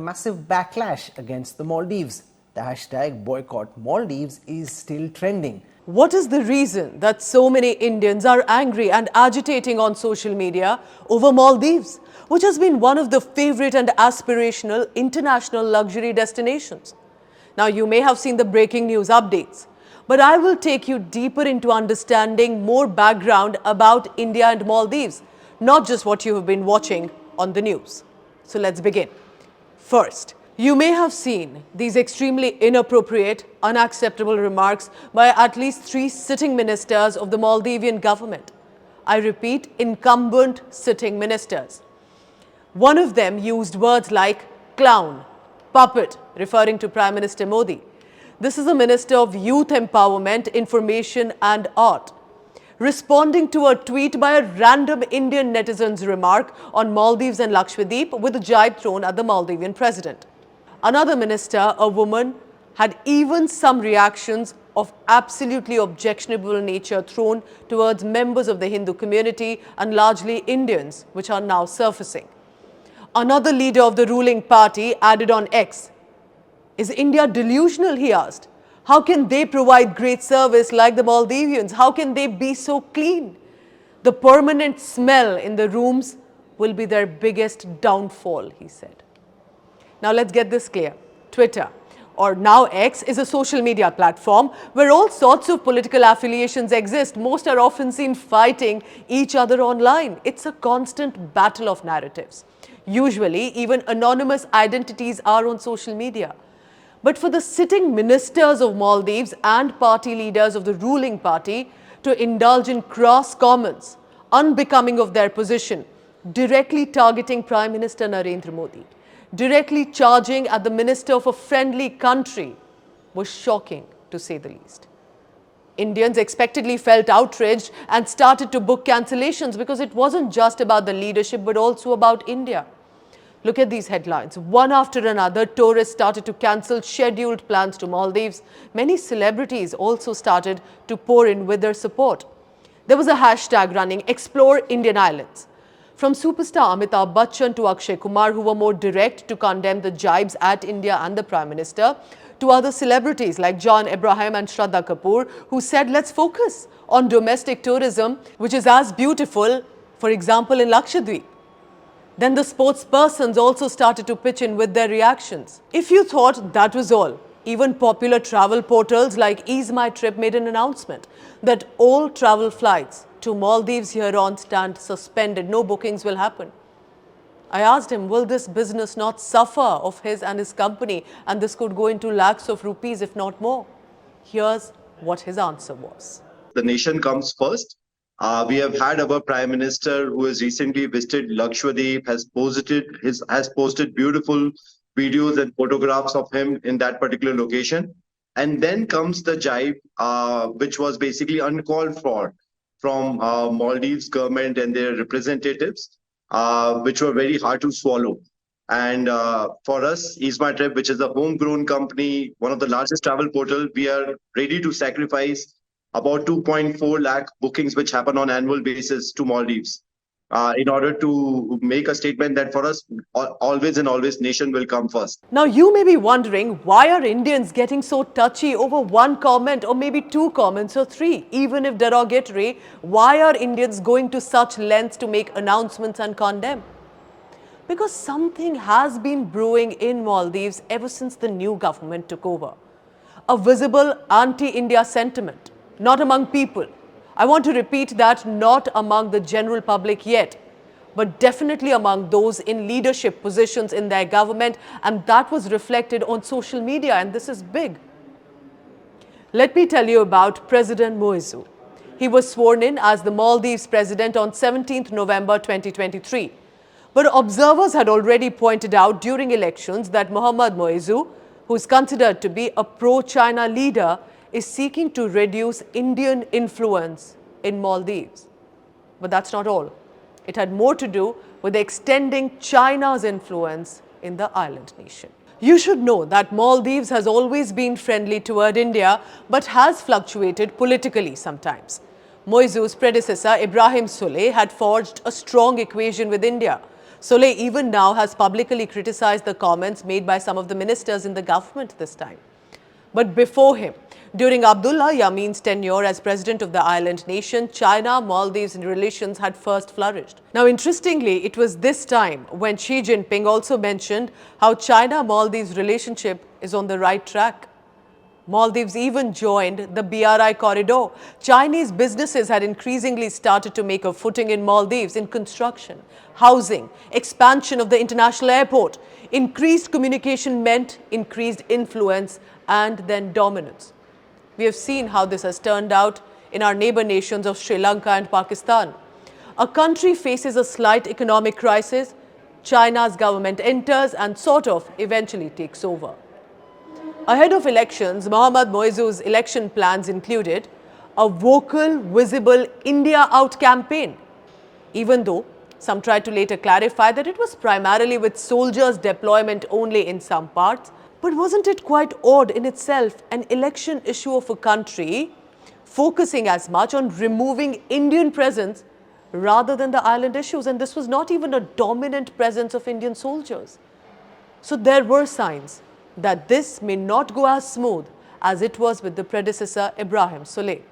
massive backlash against the Maldives. The hashtag boycott Maldives is still trending. What is the reason that so many Indians are angry and agitating on social media over Maldives, which has been one of the favorite and aspirational international luxury destinations? Now, you may have seen the breaking news updates, but I will take you deeper into understanding more background about India and Maldives, not just what you have been watching on the news. So let's begin. First, you may have seen these extremely inappropriate, unacceptable remarks by at least 3 sitting ministers of the Maldivian government. I repeat, incumbent sitting ministers. One of them used words like clown, puppet, referring to Prime Minister Modi. This is the Minister of Youth Empowerment, Information and Art, responding to a tweet by a random Indian netizen's remark on Maldives and Lakshadweep with a jibe thrown at the Maldivian president. Another minister, a woman, had even some reactions of absolutely objectionable nature thrown towards members of the Hindu community and largely Indians, which are now surfacing. Another leader of the ruling party added on X, "Is India delusional?" he asked. "How can they provide great service like the Maldivians? How can they be so clean? The permanent smell in the rooms will be their biggest downfall," he said. Now let's get this clear. Twitter, or now X, is a social media platform where all sorts of political affiliations exist. Most are often seen fighting each other online. It's a constant battle of narratives. Usually, even anonymous identities are on social media. But for the sitting ministers of Maldives and party leaders of the ruling party to indulge in crass comments unbecoming of their position, directly targeting Prime Minister Narendra Modi, directly charging at the minister of a friendly country, was shocking, to say the least. Indians expectedly felt outraged and started to book cancellations because it wasn't just about the leadership but also about India. Look at these headlines. One after another, tourists started to cancel scheduled plans to Maldives. Many celebrities also started to pour in with their support. There was a hashtag running, "Explore Indian Islands." From superstar Amitabh Bachchan to Akshay Kumar, who were more direct to condemn the jibes at India and the Prime Minister, to other celebrities like John Abraham and Shraddha Kapoor, who said, "Let's focus on domestic tourism, which is as beautiful, for example, in Lakshadweep." Then the sportspersons also started to pitch in with their reactions. If you thought that was all, even popular travel portals like Ease My Trip made an announcement that all travel flights to Maldives hereon stand suspended. No bookings will happen. I asked him, will this business not suffer of his and his company, and this could go into lakhs of rupees, if not more? Here's what his answer was. The nation comes first. We have had our Prime Minister, who has recently visited Lakshadweep, has posted beautiful videos and photographs of him in that particular location. And then comes the jibe, which was basically uncalled for from Maldives government and their representatives, which were very hard to swallow. And for us, Ease My Trip, which is a homegrown company, one of the largest travel portals, we are ready to sacrifice about 2.4 lakh bookings, which happen on annual basis to Maldives, in order to make a statement that for us, always and always, nation will come first. Now, you may be wondering, why are Indians getting so touchy over one comment or maybe 2 comments or 3? Even if derogatory, why are Indians going to such lengths to make announcements and condemn? Because something has been brewing in Maldives ever since the new government took over. A visible anti-India sentiment. Not among people. I want to repeat that, not among the general public yet, but definitely among those in leadership positions in their government, and that was reflected on social media, and this is big. Let me tell you about President Muizzu. He was sworn in as the Maldives president on 17th November 2023. But observers had already pointed out during elections that Mohammad Muizzu, who is considered to be a pro-China leader, is seeking to reduce Indian influence in Maldives. But that's not all. It had more to do with extending China's influence in the island nation. You should know that Maldives has always been friendly toward India, but has fluctuated politically sometimes. Muizzu's predecessor, Ibrahim Solih, had forged a strong equation with India. Solé even now has publicly criticized the comments made by some of the ministers in the government this time. But before him, during Abdullah Yamin's tenure as president of the island nation, China-Maldives relations had first flourished. Now, interestingly, it was this time when Xi Jinping also mentioned how China-Maldives relationship is on the right track. Maldives even joined the BRI corridor. Chinese businesses had increasingly started to make a footing in Maldives in construction, housing, expansion of the international airport. Increased communication meant increased influence and then dominance. We have seen how this has turned out in our neighbor nations of Sri Lanka and Pakistan. A country faces a slight economic crisis, China's government enters and sort of eventually takes over. Ahead of elections, President Muizzu's election plans included a vocal, visible India out campaign, even though some tried to later clarify that it was primarily with soldiers' deployment only in some parts. But wasn't it quite odd in itself, an election issue of a country focusing as much on removing Indian presence rather than the island issues? And this was not even a dominant presence of Indian soldiers. So there were signs that this may not go as smooth as it was with the predecessor Ibrahim Solé.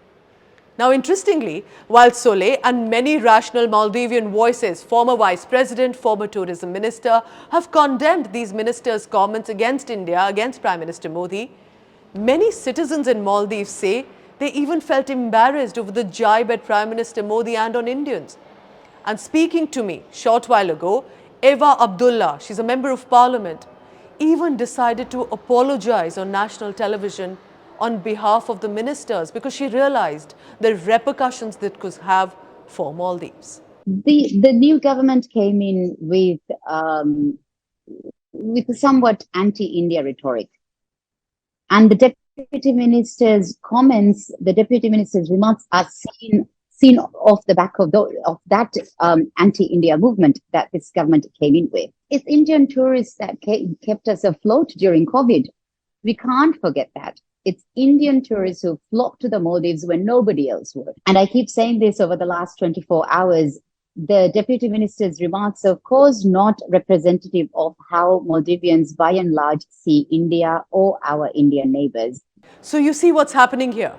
Now, interestingly, while Solé and many rational Maldivian voices, former vice president, former tourism minister, have condemned these ministers' comments against India, against Prime Minister Modi, many citizens in Maldives say they even felt embarrassed over the jibe at Prime Minister Modi and on Indians. And speaking to me short while ago, Eva Abdullah, she's a member of parliament, even decided to apologize on national television on behalf of the ministers because she realized the repercussions that could have for Maldives. The new government came in with a somewhat anti-India rhetoric, and the deputy minister's comments, the deputy minister's remarks are seen off the back of that anti-India movement that this government came in with. It's Indian tourists that kept us afloat during COVID. We can't forget that. It's Indian tourists who flocked to the Maldives when nobody else would. And I keep saying this over the last 24 hours. The deputy minister's remarks are, of course, not representative of how Maldivians, by and large, see India or our Indian neighbors. So you see what's happening here.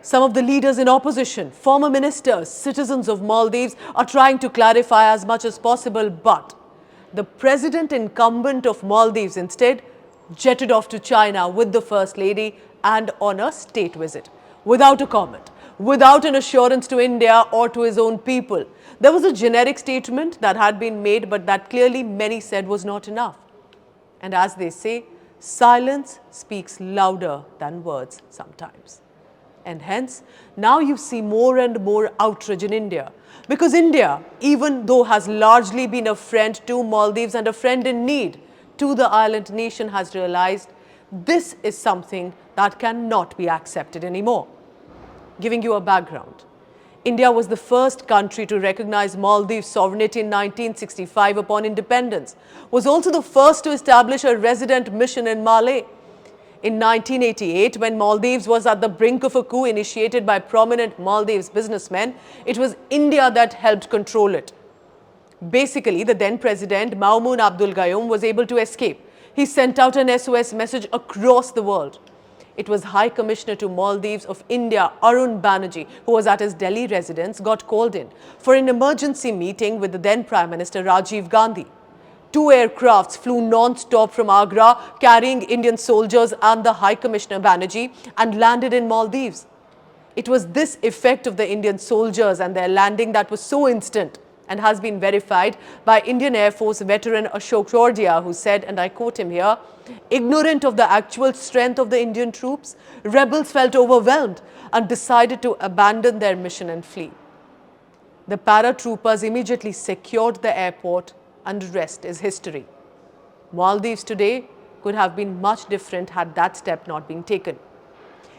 Some of the leaders in opposition, former ministers, citizens of Maldives are trying to clarify as much as possible, but the president incumbent of Maldives instead jetted off to China with the First Lady and on a state visit, without a comment, without an assurance to India or to his own people. There was a generic statement that had been made, but that clearly many said was not enough. And as they say, silence speaks louder than words sometimes. And hence, now you see more and more outrage in India. Because India, even though has largely been a friend to Maldives and a friend in need to the island nation, has realized this is something that cannot be accepted anymore. Giving you a background, India was the first country to recognize Maldives' sovereignty in 1965 upon independence, was also the first to establish a resident mission in Malé. In 1988, when Maldives was at the brink of a coup initiated by prominent Maldives businessmen, it was India that helped control it. Basically, the then president, Maumoon Abdul Gayoom, was able to escape. He sent out an SOS message across the world. It was High Commissioner to Maldives of India, Arun Banerjee, who was at his Delhi residence, got called in for an emergency meeting with the then Prime Minister Rajiv Gandhi. 2 aircrafts flew non-stop from Agra, carrying Indian soldiers and the High Commissioner Banerjee, and landed in Maldives. It was this effect of the Indian soldiers and their landing that was so instant and has been verified by Indian Air Force veteran Ashok Jordia, who said, and I quote him here, "Ignorant of the actual strength of the Indian troops, rebels felt overwhelmed and decided to abandon their mission and flee. The paratroopers immediately secured the airport, and the rest is history." Maldives today could have been much different had that step not been taken.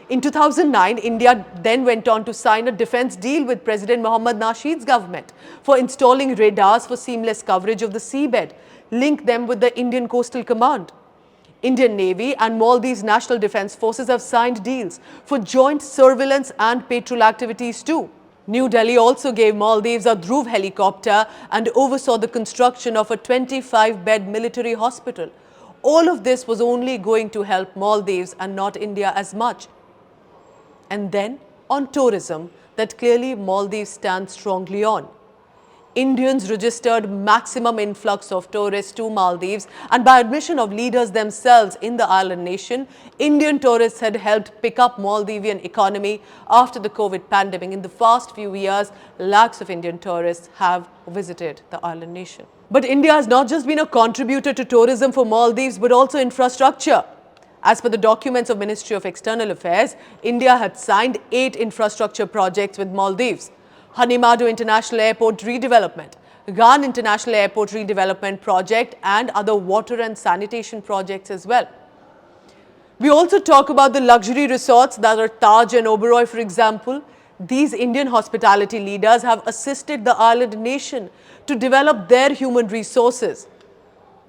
In 2009, India then went on to sign a defense deal with President Mohammad Nasheed's government for installing radars for seamless coverage of the seabed, link them with the Indian Coastal Command. Indian Navy and Maldives National Defense Forces have signed deals for joint surveillance and patrol activities too. New Delhi also gave Maldives a Dhruv helicopter and oversaw the construction of a 25-bed military hospital. All of this was only going to help Maldives and not India as much. And then on tourism, that clearly Maldives stands strongly on. Indians registered maximum influx of tourists to Maldives, and by admission of leaders themselves in the island nation, Indian tourists had helped pick up Maldivian economy after the COVID pandemic. In the past few years, lakhs of Indian tourists have visited the island nation. But India has not just been a contributor to tourism for Maldives, but also infrastructure. As per the documents of Ministry of External Affairs, India had signed 8 infrastructure projects with Maldives. Hanimadu International Airport redevelopment, Ghan International Airport redevelopment project, and other water and sanitation projects as well. We also talk about the luxury resorts that are Taj and Oberoi, for example. These Indian hospitality leaders have assisted the island nation to develop their human resources.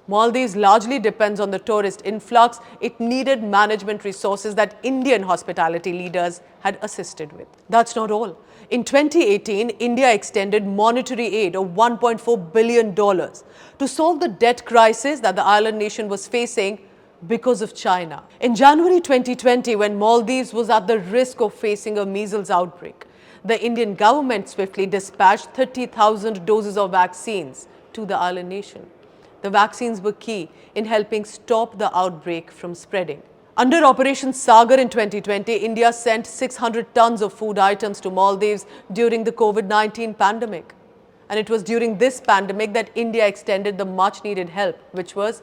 Maldives largely depends on the tourist influx. It needed management resources that Indian hospitality leaders had assisted with. That's not all. In 2018, India extended monetary aid of $1.4 billion to solve the debt crisis that the island nation was facing because of China. In January 2020, when Maldives was at the risk of facing a measles outbreak, the Indian government swiftly dispatched 30,000 doses of vaccines to the island nation. The vaccines were key in helping stop the outbreak from spreading. Under Operation Sagar in 2020, India sent 600 tons of food items to Maldives during the COVID-19 pandemic. And it was during this pandemic that India extended the much-needed help, which was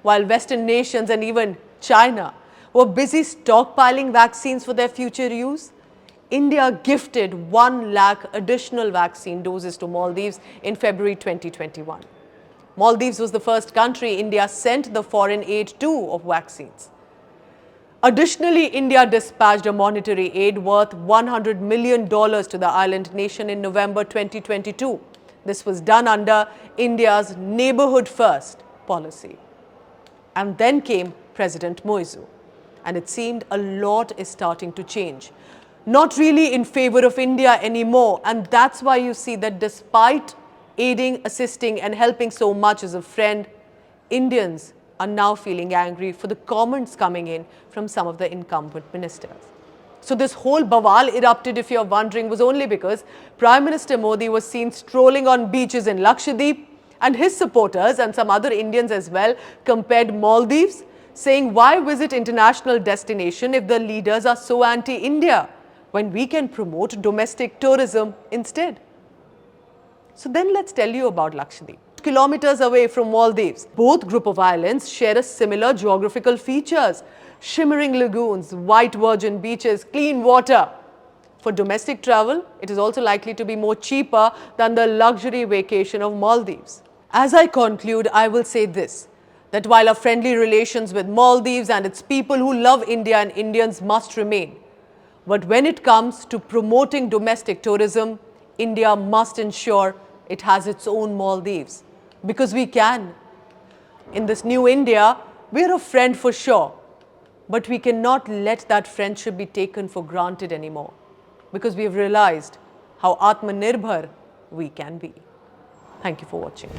while Western nations and even China were busy stockpiling vaccines for their future use, India gifted 1 lakh additional vaccine doses to Maldives in February 2021. Maldives was the first country India sent the foreign aid to of vaccines. Additionally, India dispatched a monetary aid worth $100 million to the island nation in November 2022. This was done under India's Neighbourhood First policy. And then came President Muizzu. And it seemed a lot is starting to change. Not really in favor of India anymore. And that's why you see that despite aiding, assisting and helping so much as a friend, Indians are now feeling angry for the comments coming in from some of the incumbent ministers. So this whole bawal erupted, if you're wondering, was only because Prime Minister Modi was seen strolling on beaches in Lakshadweep, and his supporters and some other Indians as well compared Maldives, saying why visit international destination if the leaders are so anti-India when we can promote domestic tourism instead. So then let's tell you about Lakshadweep. Kilometers away from Maldives, both group of islands share a similar geographical features: shimmering lagoons, white virgin beaches, clean water. For domestic travel, it is also likely to be more cheaper than the luxury vacation of Maldives. As I conclude, I will say this, that while our friendly relations with Maldives and its people who love India and Indians must remain, but when it comes to promoting domestic tourism, India must ensure it has its own Maldives. Because we can. In this new India, we are a friend for sure, but we cannot let that friendship be taken for granted anymore, because we have realized how Atmanirbhar we can be. Thank you for watching.